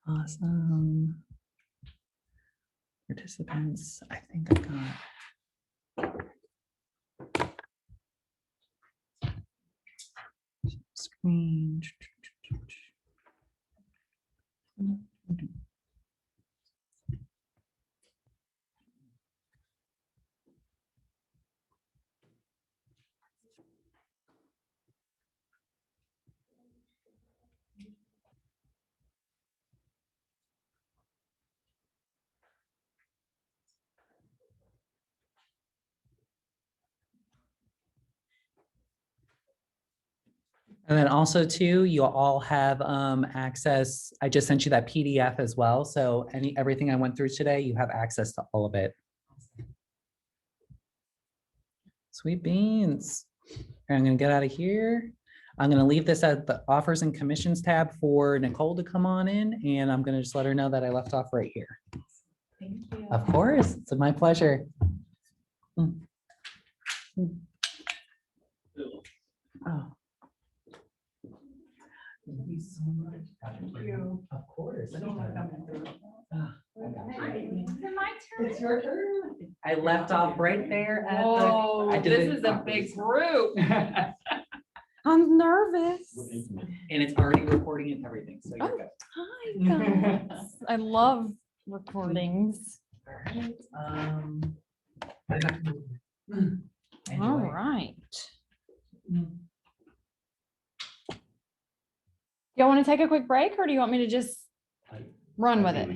Awesome. Participants, I think I got screen. And then also too, you all have access. I just sent you that PDF as well. So everything I went through today, you have access to all of it. Sweet beans. I'm going to get out of here. I'm going to leave this at the offers and commissions tab for Nicole to come on in, and I'm going to just let her know that I left off right here. Thank you. Of course, it's my pleasure. Oh. Thank you so much. Thank you. Of course. It's my turn. It's your turn. I left off right there at Whoa, I did this it is a big group. the. I'm nervous. And it's already recording and everything, so you're Oh. good. Hi, guys. I love recordings. All right. Y'all want to take a quick break or do you want me to just run with it?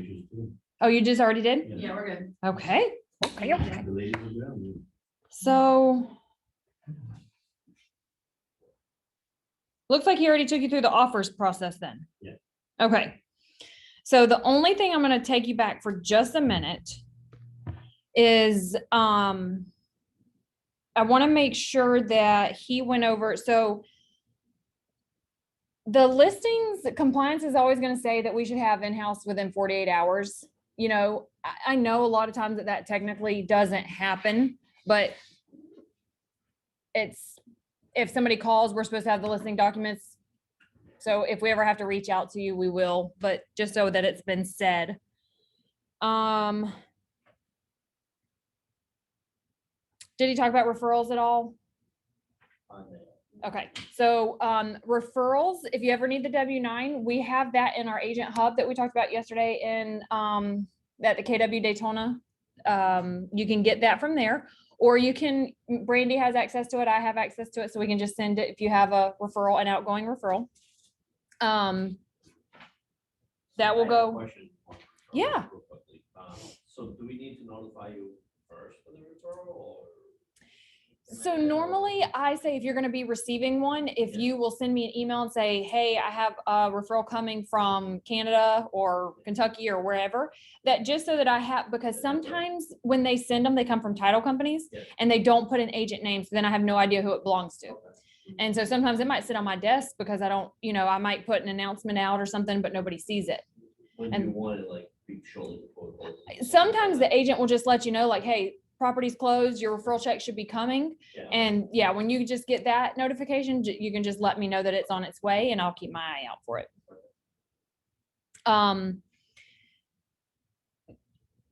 Oh, you just already did? Yeah, we're good. Okay. Okay. So looks like he already took you through the offers process then. Yeah. Okay. So the only thing I'm going to take you back for just a minute is I want to make sure that he went over. So the listings compliance is always going to say that we should have in-house within 48 hours. You know, I know a lot of times that technically doesn't happen, but it's, if somebody calls, we're supposed to have the listing documents. So if we ever have to reach out to you, we will, but just so that it's been said. Did he talk about referrals at all? Okay, so referrals, if you ever need the W-9, we have that in our agent hub that we talked about yesterday in at the KW Daytona. You can get that from there, or you can, Brandy has access to it, I have access to it, so we can just send it if you have a referral, an outgoing referral. That will go. Yeah. So do we need to notify you first for the referral or? So normally I say if you're going to be receiving one, if you will send me an email and say, hey, I have a referral coming from Canada or Kentucky or wherever, that just so that I have, because sometimes when they send them, they come from title companies and they don't put an agent name. So then I have no idea who it belongs to. And so sometimes it might sit on my desk because I don't, you know, I might put an announcement out or something, but nobody sees it. When And you want it, like, be shortly before. Sometimes the agent will just let you know, like, hey, property's closed, your referral check should be coming. And yeah, when you just get that notification, you can just let me know that it's on its way and I'll keep my eye out for it. I'm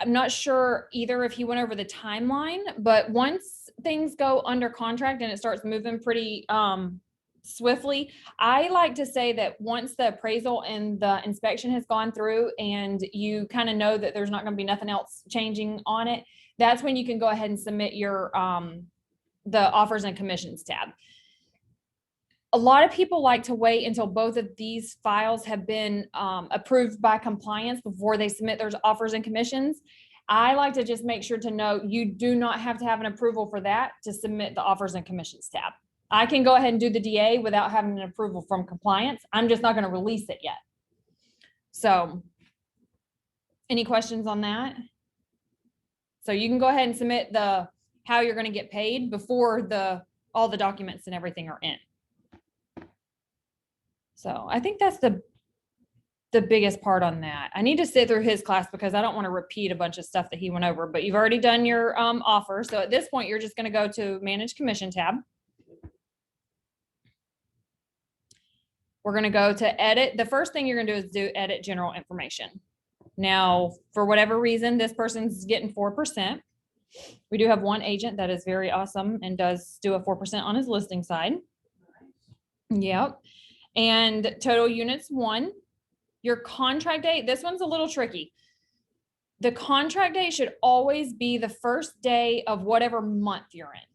not sure either if he went over the timeline, but once things go under contract and it starts moving pretty swiftly, I like to say that once the appraisal and the inspection has gone through and you kind of know that there's not going to be nothing else changing on it, that's when you can go ahead and submit your the offers and commissions tab. A lot of people like to wait until both of these files have been approved by compliance before they submit their offers and commissions. I like to just make sure to know you do not have to have an approval for that to submit the offers and commissions tab. I can go ahead and do the DA without having an approval from compliance. I'm just not going to release it yet. So any questions on that? So you can go ahead and submit the how you're going to get paid before all the documents and everything are in. So I think that's the biggest part on that. I need to sit through his class because I don't want to repeat a bunch of stuff that he went over, but you've already done your offer. So at this point, you're just going to go to Manage Commission tab. We're gonna go to edit. The first thing you're gonna do is edit general information. Now, for whatever reason, this person's getting 4%. We do have one agent that is very awesome and does do a 4% on his listing side. Yep. And total units 1. Your contract date, this one's a little tricky. The contract date should always be the first day of whatever month you're in.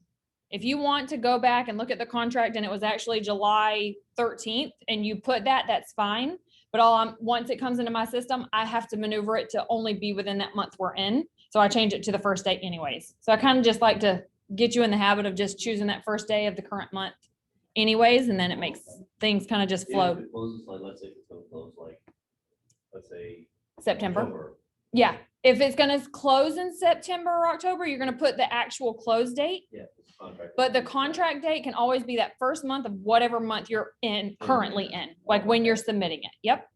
If you want to go back and look at the contract and it was actually July 13th and you put that, that's fine. But once it comes into my system, I have to maneuver it to only be within that month we're in. So I change it to the first date anyways. So I kind of just like to get you in the habit of just choosing that first day of the current month anyways, and then it makes things kind of just flow. If it closes, like, let's say it's gonna close, like, let's say. September. October. Yeah. If it's going to close in September or October, you're going to put the actual close date. Yeah. it's contract. But the contract date can always be that first month of whatever month you're currently in, like when you're submitting it. Yep.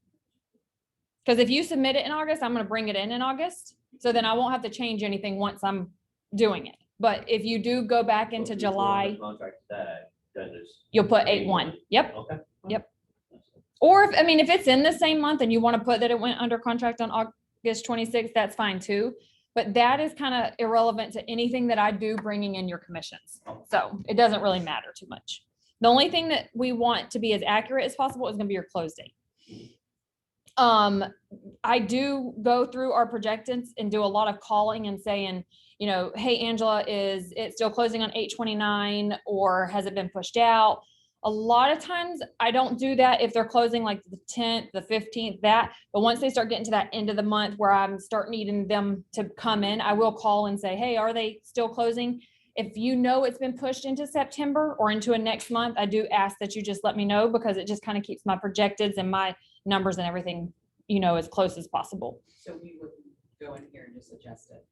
Because if you submit it in August, I'm going to bring it in August. So then I won't have to change anything once I'm doing it. But if you do go back So into if you go under July, Contract that, then it's. you'll put 8/1. Yep. Okay. Yep. Or if it's in the same month and you want to put that it went under contract on August 26th, that's fine too. But that is kind of irrelevant to anything that I do bringing in your commissions. So it doesn't really matter too much. The only thing that we want to be as accurate as possible is going to be your close date. I do go through our projectants and do a lot of calling and saying, hey, Angela, is it still closing on 8/29 or has it been pushed out? A lot of times I don't do that if they're closing like the 10th, the 15th, but once they start getting to that end of the month where I'm start needing them to come in, I will call and say, hey, are they still closing? If you know it's been pushed into September or into a next month, I do ask that you just let me know because it just kind of keeps my projecteds and my numbers and everything, as close as possible. So we would go in here and just adjust it.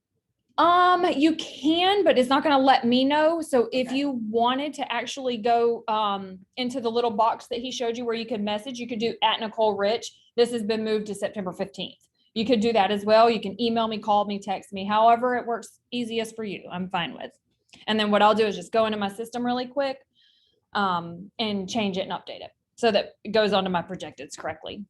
You can, but it's not going to let me know. So if Okay. you wanted to actually go into the little box that he showed you where you could message, you could do @Nichol Rich. This has been moved to September 15th. You could do that as well. You can email me, call me, text me, however it works easiest for you. I'm fine with. And then what I'll do is just go into my system really quick and change it and update it so that it goes onto my projecteds correctly.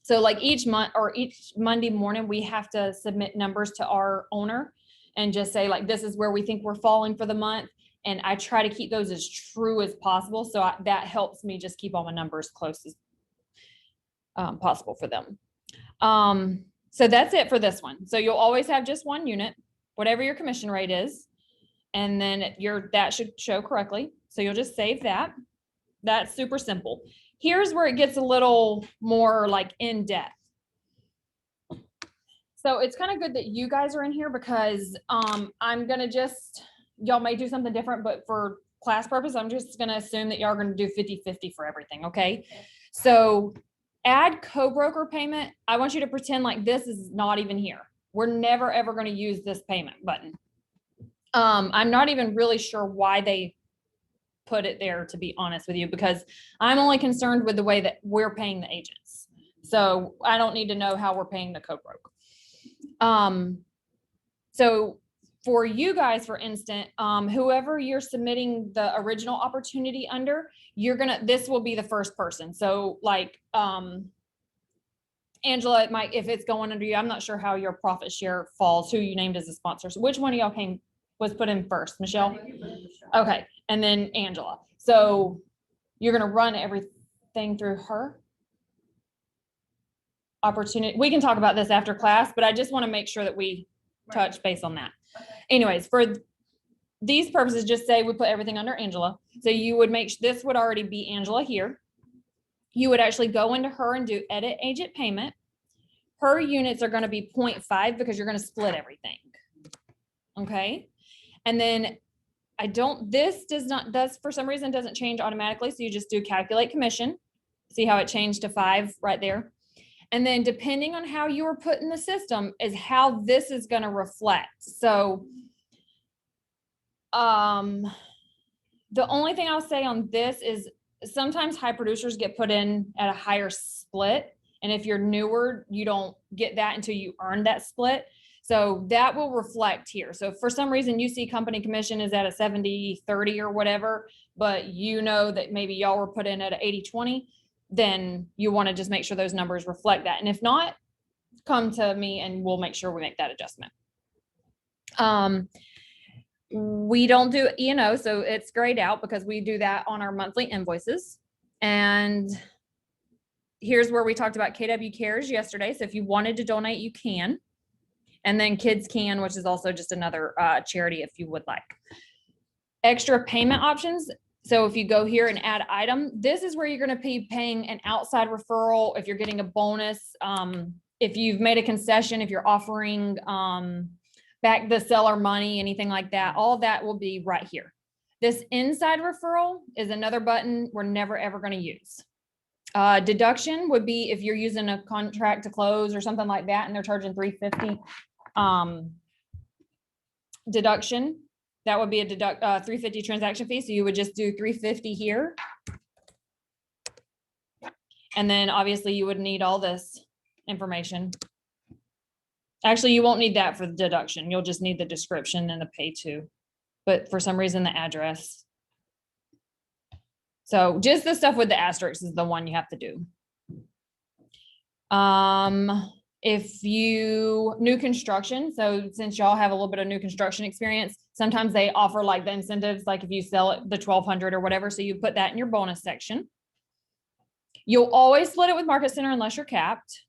So like each month or each Monday morning, we have to submit numbers to our owner and just say like, this is where we think we're falling for the month. And I try to keep those as true as possible. So that helps me just keep all my numbers close as possible for them. So that's it for this one. So you'll always have just one unit, whatever your commission rate is. And then that should show correctly. So you'll just save that. That's super simple. Here's where it gets a little more like in depth. So it's kind of good that you guys are in here because I'm going to y'all may do something different, but for class purpose, I'm just going to assume that y'all are going to do 50-50 for everything. Okay. So add co-broker payment. I want you to pretend like this is not even here. We're never, ever going to use this payment button. I'm not even really sure why they put it there, to be honest with you, because I'm only concerned with the way that we're paying the agents. So I don't need to know how we're paying the co-broke. So for you guys, for instance, whoever you're submitting the original opportunity under, this will be the first person. So like, Angela, if it's going under you, I'm not sure how your profit share falls, who you named as a sponsor. So which one of y'all was put in first? Michelle? Okay. And then Angela. So you're going to run everything through her opportunity. We can talk about this after class, but I just want to make sure that we touch base on that. Anyways, for these purposes, just say we put everything under Angela. So you would this would already be Angela here. You would actually go into her and do edit agent payment. Her units are going to be 0.5 because you're going to split everything. Okay. And then this for some reason doesn't change automatically. So you just do calculate commission. See how it changed to 5 right there. And then depending on how you were put in the system is how this is going to reflect. So the only thing I'll say on this is sometimes high producers get put in at a higher split. And if you're newer, you don't get that until you earn that split. So that will reflect here. So if for some reason you see company commission is at a 70-30 or whatever, but you know that maybe y'all were put in at an 80-20, then you want to just make sure those numbers reflect that. And if not, come to me and we'll make sure we make that adjustment. We don't do E&O, so it's grayed out because we do that on our monthly invoices. And here's where we talked about KW Cares yesterday. So if you wanted to donate, you can. And then Kids Can, which is also just another charity if you would like. Extra payment options. So if you go here and add item, this is where you're going to be paying an outside referral. If you're getting a bonus, if you've made a concession, if you're offering back the seller money, anything like that, all that will be right here. This inside referral is another button we're never, ever going to use. Deduction would be if you're using a contract to close or something like that, and they're charging $350 deduction. That would be a $350 transaction fee. So you would just do $350 here. And then obviously you would need all this information. Actually, you won't need that for the deduction. You'll just need the description and the pay to, but for some reason, the address. So just the stuff with the asterisks is the one you have to do. If you new construction, so since y'all have a little bit of new construction experience, sometimes they offer like the incentives, like if you sell it the 1,200 or whatever, so you put that in your bonus section. You'll always split it with Market Center unless you're capped.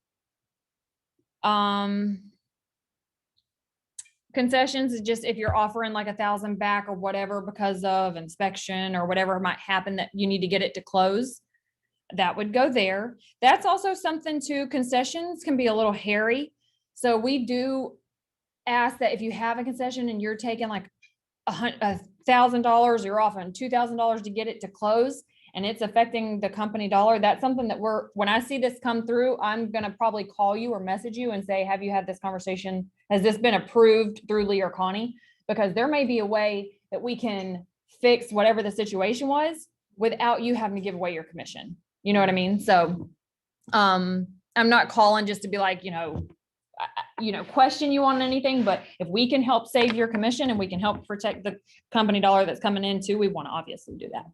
Concessions is just if you're offering like 1,000 back or whatever because of inspection or whatever might happen that you need to get it to close. That would go there. That's also something too. Concessions can be a little hairy. So we do ask that if you have a concession and you're taking like $1,000, you're offering $2,000 to get it to close and it's affecting the company dollar. That's something that when I see this come through, I'm going to probably call you or message you and say, have you had this conversation? Has this been approved through Lee or Connie? Because there may be a way that we can fix whatever the situation was without you having to give away your commission. You know what I mean? So, I'm not calling just to be like, question you on anything, but if we can help save your commission and we can help protect the company dollar that's coming in too, we want to obviously do that.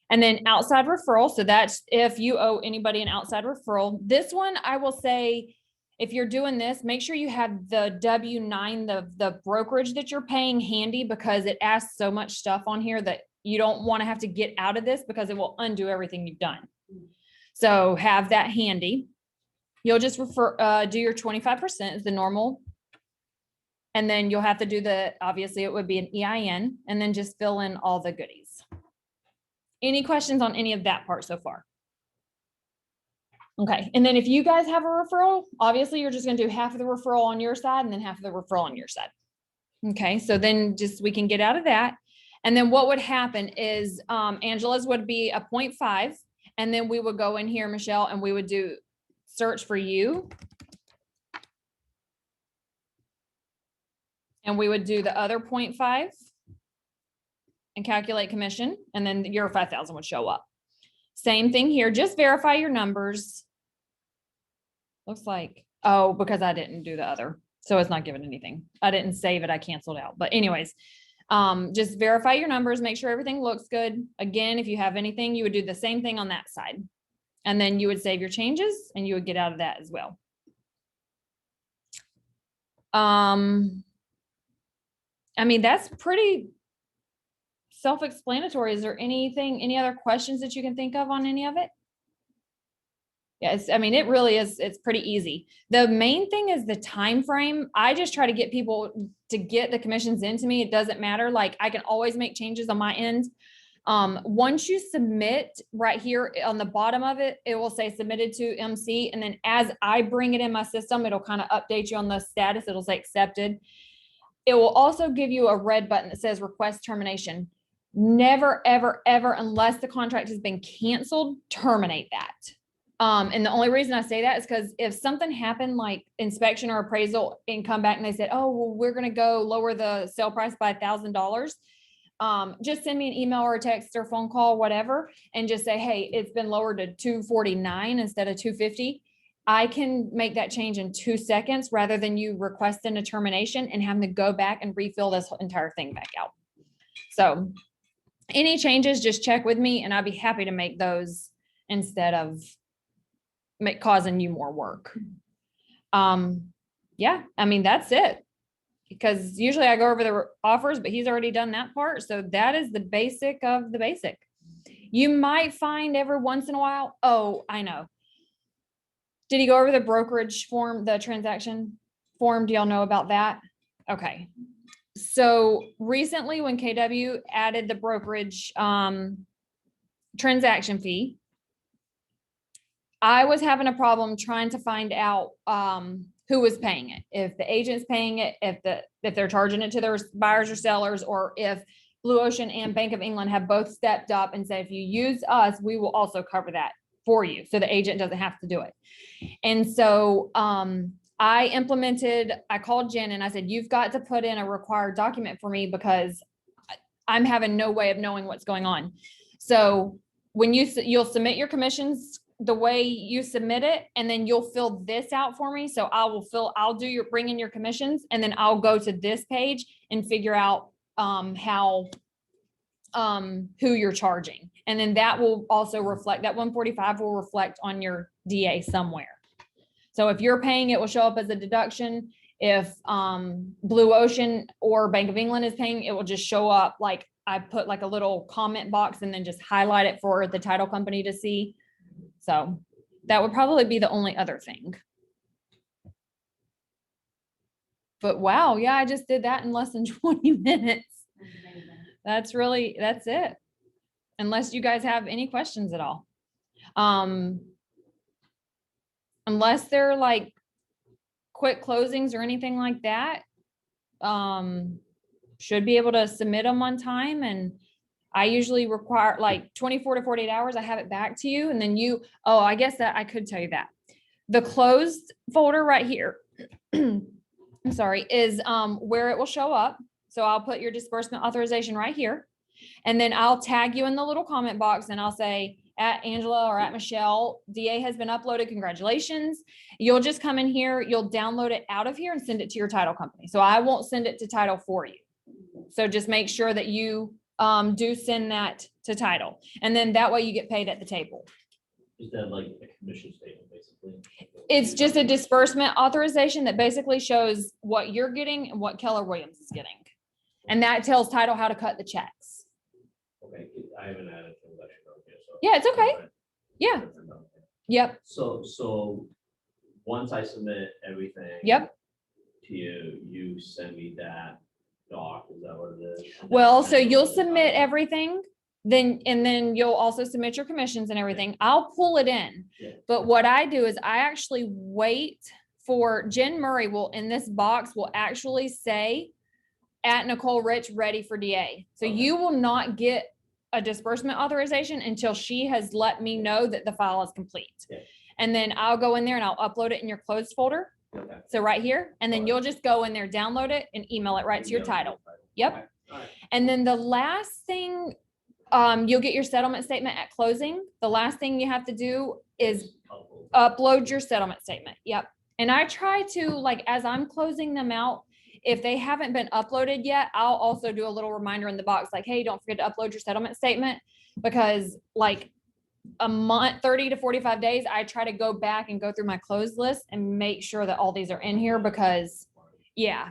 And then outside referral. So that's if you owe anybody an outside referral. This one, I will say, if you're doing this, make sure you have the W-9, the brokerage that you're paying handy, because it asks so much stuff on here that you don't want to have to get out of this because it will undo everything you've done. So have that handy. You'll just do your 25% is the normal. And then you'll have to do obviously it would be an EIN, and then just fill in all the goodies. Any questions on any of that part so far? Okay. And then if you guys have a referral, obviously you're just going to do half of the referral on your side and then half of the referral on your side. Okay. So then we can get out of that. And then what would happen is Angela's would be a 0.5. And then we would go in here, Michelle, and we would do search for you. And we would do the other 0.5 and calculate commission. And then your 5,000 would show up. Same thing here. Just verify your numbers. Looks like, because I didn't do the other. So it's not giving anything. I didn't save it. I canceled out. But anyways, just verify your numbers, make sure everything looks good. Again, if you have anything, you would do the same thing on that side. And then you would save your changes and you would get out of that as well. I mean, that's pretty self-explanatory. Is there any other questions that you can think of on any of it? Yes, I mean, it really is. It's pretty easy. The main thing is the time frame. I just try to get people to get the commissions into me. It doesn't matter. Like I can always make changes on my end. Once you submit right here on the bottom of it, it will say submitted to MC. And then as I bring it in my system, it'll kind of update you on the status. It'll say accepted. It will also give you a red button that says request termination. Never, ever, ever, unless the contract has been canceled, terminate that. And the only reason I say that is because if something happened like inspection or appraisal and come back and they said, oh, well, we're going to go lower the sale price by $1,000. Just send me an email or a text or phone call, whatever, and just say, hey, it's been lowered to $249 instead of $250. I can make that change in 2 seconds rather than you requesting a termination and having to go back and refill this entire thing back out. So any changes, just check with me and I'll be happy to make those instead of causing you more work. Yeah, I mean, that's it. Because usually I go over the offers, but he's already done that part. So that is the basic of the basic. You might find every once in a while, oh, I know. Did he go over the brokerage form, the transaction form? Do y'all know about that? Okay. So recently when KW added the brokerage transaction fee, I was having a problem trying to find out who was paying it. If the agent's paying it, if they're charging it to their buyers or sellers, or if Blue Ocean and Bank of England have both stepped up and said, if you use us, we will also cover that for you. So the agent doesn't have to do it. And so I called Jen and I said, you've got to put in a required document for me because I'm having no way of knowing what's going on. So when you'll submit your commissions the way you submit it, and then you'll fill this out for me. So bring in your commissions, and then I'll go to this page and figure out who you're charging. And then that will also reflect, that 145 will reflect on your DA somewhere. So if you're paying, it will show up as a deduction. If Blue Ocean or Bank of England is paying, it will just show up like I put like a little comment box and then just highlight it for the title company to see. So that would probably be the only other thing. But wow, yeah, I just did that in less than 20 minutes. That's it. Unless you guys have any questions at all. Unless they're like quick closings or anything like that, should be able to submit them on time. And I usually require like 24 to 48 hours. I have it back to you. And then I guess that I could tell you that the closed folder right here, I'm sorry, is where it will show up. So I'll put your disbursement authorization right here. And then I'll tag you in the little comment box and I'll say at Angela or at Michelle, DA has been uploaded. Congratulations. You'll just come in here, you'll download it out of here and send it to your title company. So I won't send it to title for you. So just make sure that you do send that to title. And then that way you get paid at the table. Is that like a commission statement, basically? It's just a disbursement authorization that basically shows what you're getting and what Keller Williams is getting. And that tells title how to cut the checks. Okay, I haven't added transaction on here, so. Yeah, it's okay. Yeah. Yep. So once I submit everything. Yep. To you, you send me that doc, is that what it is? Well, so you'll submit everything, then you'll also submit your commissions and everything. I'll pull it in. Yeah. But what I do is I actually wait for Jen Murray in this box will actually say at Nichol Rich ready for DA. So Okay. you will not get a disbursement authorization until she has let me know that the file is complete. Yeah. And then I'll go in there and I'll upload it in your closed folder. Okay. So right here, and then Alright. you'll just go in there, download it and email it right to your title. Yep. Okay. All right. And then the last thing, you'll get your settlement statement at closing. The last thing you have to do is upload your settlement statement. Yep. And I try to, like, as I'm closing them out, if they haven't been uploaded yet, I'll also do a little reminder in the box, like, hey, don't forget to upload your settlement statement, because like a month, 30 to 45 days, I try to go back and go through my closed list and make sure that all these are in here because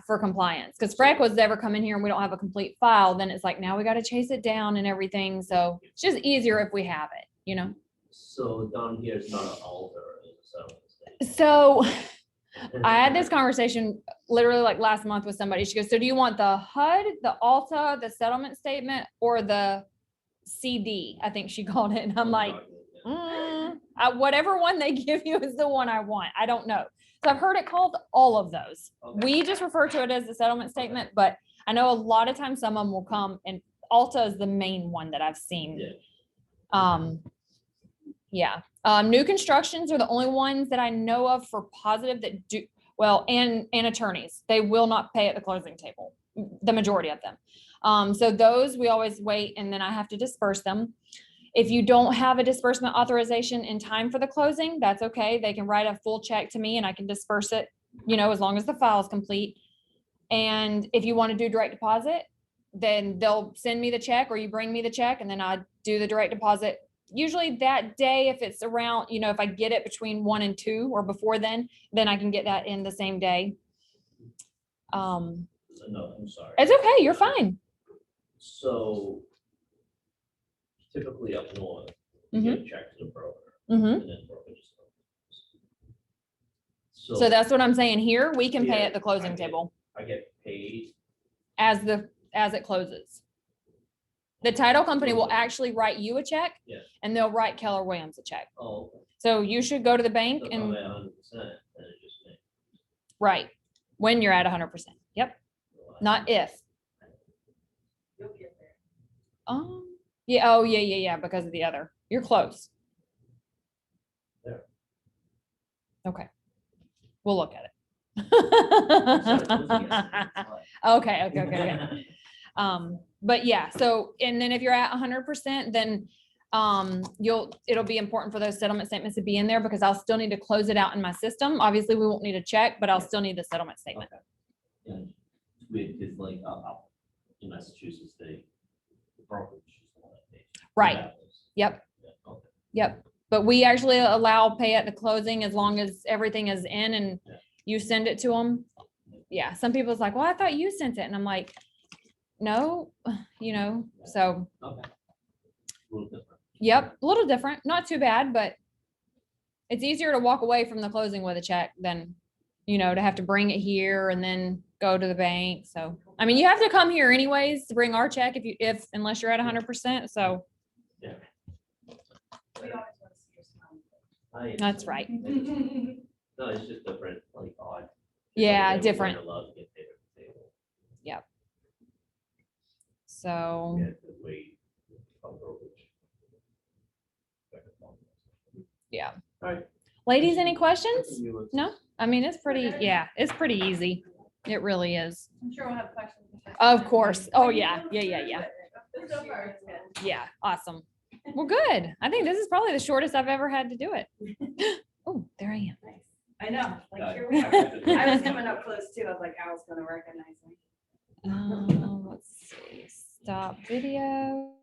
for compliance. Because Frank was ever come in here and we don't have a complete file, then it's like, now we got to chase it down and everything. So it's just easier if we have it, you know? So down here is not an alter, it's a settlement statement. So I had this conversation literally like last month with somebody. She goes, so do you want the HUD, the ALTA, the settlement statement, or the CD? I think she called it. And I'm like, whatever one they give you is the one I want. I don't know. So I've heard it called all of those. Okay. We just refer to it as the settlement statement, but I know a lot of times some of them will come, and ALTA is the main one that I've seen. New constructions are the only ones that I know of for positive that do well, and attorneys. They will not pay at the closing table, the majority of them. So those we always wait, and then I have to disperse them. If you don't have a disbursement authorization in time for the closing, that's okay. They can write a full check to me and I can disperse it, as long as the file is complete. And if you want to do direct deposit, then they'll send me the check, or you bring me the check, and then I do the direct deposit usually that day, if it's around, if I get it between 1 and 2 or before then I can get that in the same day. No, I'm sorry. It's okay, you're fine. So typically up north, you Mhm. get a check to the broker, Mhm. and then the broker just. So that's what I'm saying here. We can pay Yeah, at the closing I get- table I get paid. as it closes. The title company will actually write you a check. Yeah. And they'll write Keller Williams a check. Oh, okay. So you should go to the bank So if and, I'm at 100%, then it just makes. right, when you're at 100%. Yep, not if. You'll get there. Yeah, oh, yeah, because of the other. You're close. There. Okay. We'll look at Sorry, it. Okay. But yeah, so, and then if you're at 100%, then it'll be important for those settlement statements to be in there because I'll still need to close it out in my system. Obviously, we won't need a check, but I'll still need the settlement statement. Yeah, it's weird because like in Massachusetts, the brokerage is the one that pays. Right. Yeah, Yep. okay. Yep. But we actually allow pay at the closing as long as everything is in and Yeah. you send it to them. Yeah. Some people's like, well, I thought you sent it. And I'm like, no, so, Okay. A little different. yep, a little different, not too bad, but it's easier to walk away from the closing with a check than, to have to bring it here and then go to the bank. So, I mean, you have to come here anyways to bring our check unless you're at 100%. So Yeah. We always want to see your smile. that's right. No, it's just different, like odd. Yeah, Like, different. everyone allowed to get paid at the table. So, Yeah, the way of brokerage. yeah. All right. Ladies, any questions? You would- No? I mean, it's pretty easy. It really is. I'm sure we'll have questions. Of course. Oh, yeah. Yeah. So far, it's good. Yeah, awesome. Well, good. I think this is probably the shortest I've ever had to do it. Oh, there I am. Nice. I know, like Yeah, here we are. I I was coming up close too. I was like, Al's gonna recognize me. Let's see. Stop video.